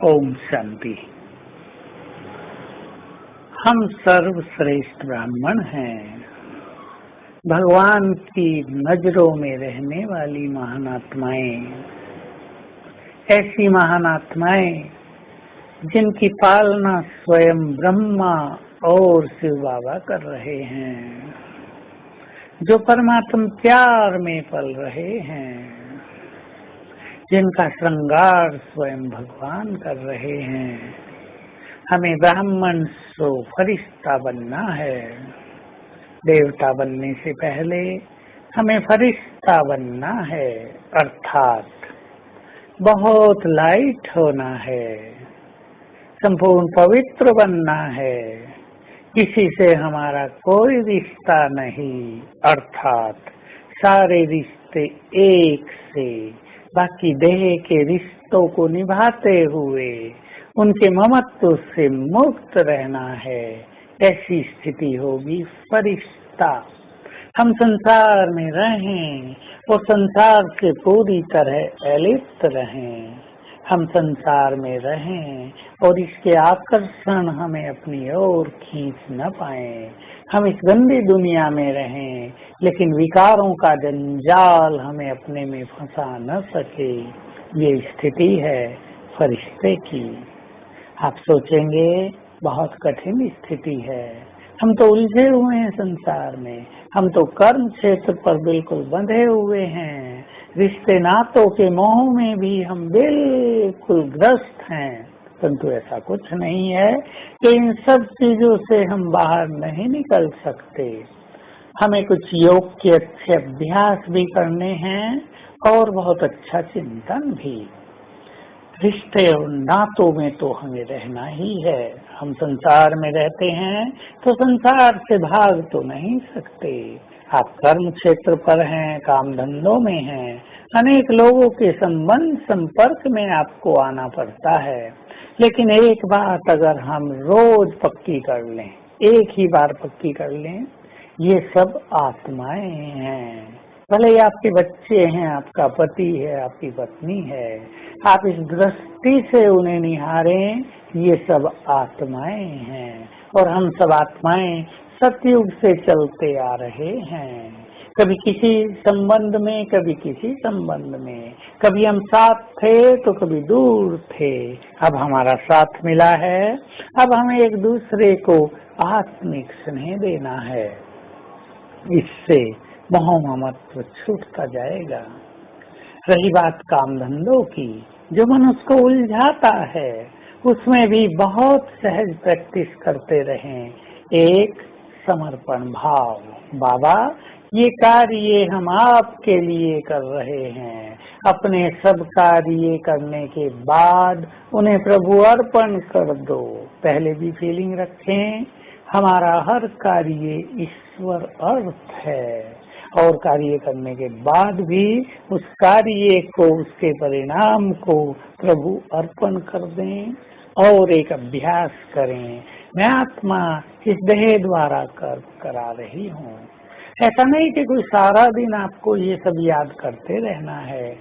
ओम शांति। हम सर्वश्रेष्ठ ब्राह्मण हैं। भगवान की नजरों में रहने वाली महान आत्माएं, ऐसी महान आत्माएं जिनकी पालना स्वयं ब्रह्मा और शिव बाबा कर रहे हैं, जो परमात्म प्यार में पल रहे हैं, जिनका श्रृंगार स्वयं भगवान कर रहे हैं। हमें ब्राह्मण सो फरिश्ता बनना है। देवता बनने से पहले हमें फरिश्ता बनना है, अर्थात बहुत लाइट होना है, संपूर्ण पवित्र बनना है। किसी से हमारा कोई रिश्ता नहीं, अर्थात सारे रिश्ते एक से, बाकी देह के रिश्तों को निभाते हुए उनके ममत्व से मुक्त रहना है। ऐसी स्थिति होगी फरिश्ता। हम संसार में रहें और संसार से पूरी तरह अलिप्त रहें। हम संसार में रहें और इसके आकर्षण हमें अपनी ओर खींच न पाए। हम इस गंदी दुनिया में रहें, लेकिन विकारों का जंजाल हमें अपने में फंसा न सके। ये स्थिति है फरिश्ते की। आप सोचेंगे बहुत कठिन स्थिति है, हम तो उलझे हुए हैं संसार में, हम तो कर्म क्षेत्र पर बिल्कुल बंधे हुए हैं, रिश्ते नातों के मोह में भी हम बिल्कुल ग्रस्त हैं। परंतु ऐसा कुछ नहीं है कि इन सब चीजों से हम बाहर नहीं निकल सकते। हमें कुछ योग के अच्छे अभ्यास भी करने हैं और बहुत अच्छा चिंतन भी। रिश्ते और नातों में तो हमें रहना ही है। हम संसार में रहते हैं तो संसार से भाग तो नहीं सकते। आप कर्म क्षेत्र पर हैं, काम धंधों में हैं, अनेक लोगों के संबंध संपर्क में आपको आना पड़ता है। लेकिन एक बात अगर हम रोज पक्की कर लें, एक ही बार पक्की कर लें, ये सब आत्माएं हैं। भले ही आपके बच्चे हैं, आपका पति है, आपकी पत्नी है, आप इस दृष्टि से उन्हें निहारें, ये सब आत्माएं हैं। और हम सब आत्माएं सतयुग से चलते आ रहे हैं, कभी किसी संबंध में, कभी किसी संबंध में, कभी हम साथ थे तो कभी दूर थे। अब हमारा साथ मिला है, अब हमें एक दूसरे को आत्मिक स्नेह देना है। इससे मोह ममत्व छूटता जाएगा। रही बात काम धंधों की, जो मनुष्य को उलझाता है, उसमें भी बहुत सहज प्रैक्टिस करते रहें। एक समर्पण भाव, बाबा ये कार्य हम आपके लिए कर रहे हैं। अपने सब कार्य करने के बाद उन्हें प्रभु अर्पण कर दो। पहले भी फीलिंग रखें, हमारा हर कार्य ईश्वर अर्थ है, और कार्य करने के बाद भी उस कार्य को, उसके परिणाम को प्रभु अर्पण कर दें और एक अभ्यास करें। मैं आत्मा इस देह द्वारा कर्म करा रही हूँ। ऐसा नहीं कि कोई सारा दिन आपको ये सब याद करते रहना है।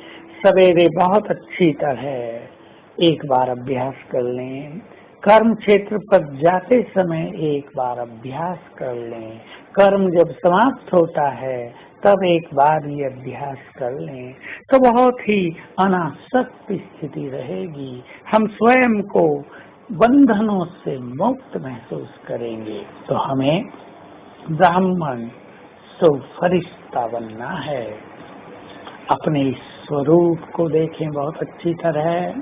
सवेरे बहुत अच्छी तरह एक बार अभ्यास कर लें। कर्म क्षेत्र पर जाते समय एक बार अभ्यास कर लें। कर्म जब समाप्त होता है तब एक बार ये अभ्यास कर लें, तो बहुत ही अनासक्त स्थिति रहेगी। हम स्वयं को बंधनों से मुक्त महसूस करेंगे। तो हमें ब्राह्मण सो फरिश्ता बनना है। अपने स्वरूप को देखें बहुत अच्छी तरह,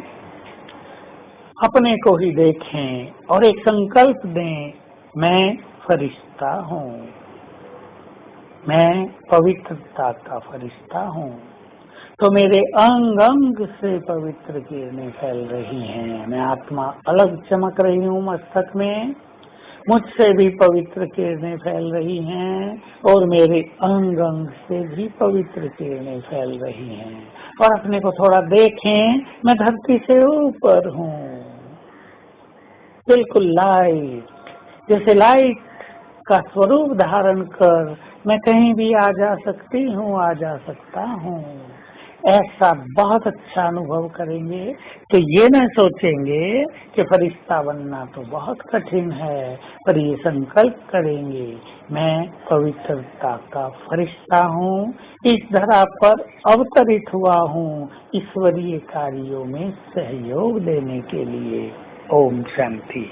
अपने को ही देखें और एक संकल्प दें, मैं फरिश्ता हूँ, मैं पवित्रता का फरिश्ता हूँ। तो मेरे अंग अंग से पवित्र किरणें फैल रही हैं। मैं आत्मा अलग चमक रही हूँ मस्तक में, मुझसे भी पवित्र किरणें फैल रही हैं और मेरे अंग अंग से भी पवित्र किरणें फैल रही हैं। और अपने को थोड़ा देखें, मैं धरती से ऊपर हूँ, बिल्कुल लाइट। जैसे लाइट का स्वरूप धारण कर मैं कहीं भी आ जा सकती हूँ, आ जा सकता हूँ। ऐसा बहुत अच्छा अनुभव करेंगे तो ये न सोचेंगे कि फरिश्ता बनना तो बहुत कठिन है, पर ये संकल्प करेंगे मैं पवित्रता का फरिश्ता हूँ, इस धरा पर अवतरित हुआ हूँ ईश्वरीय कार्यों में सहयोग देने के लिए। ओम शांति।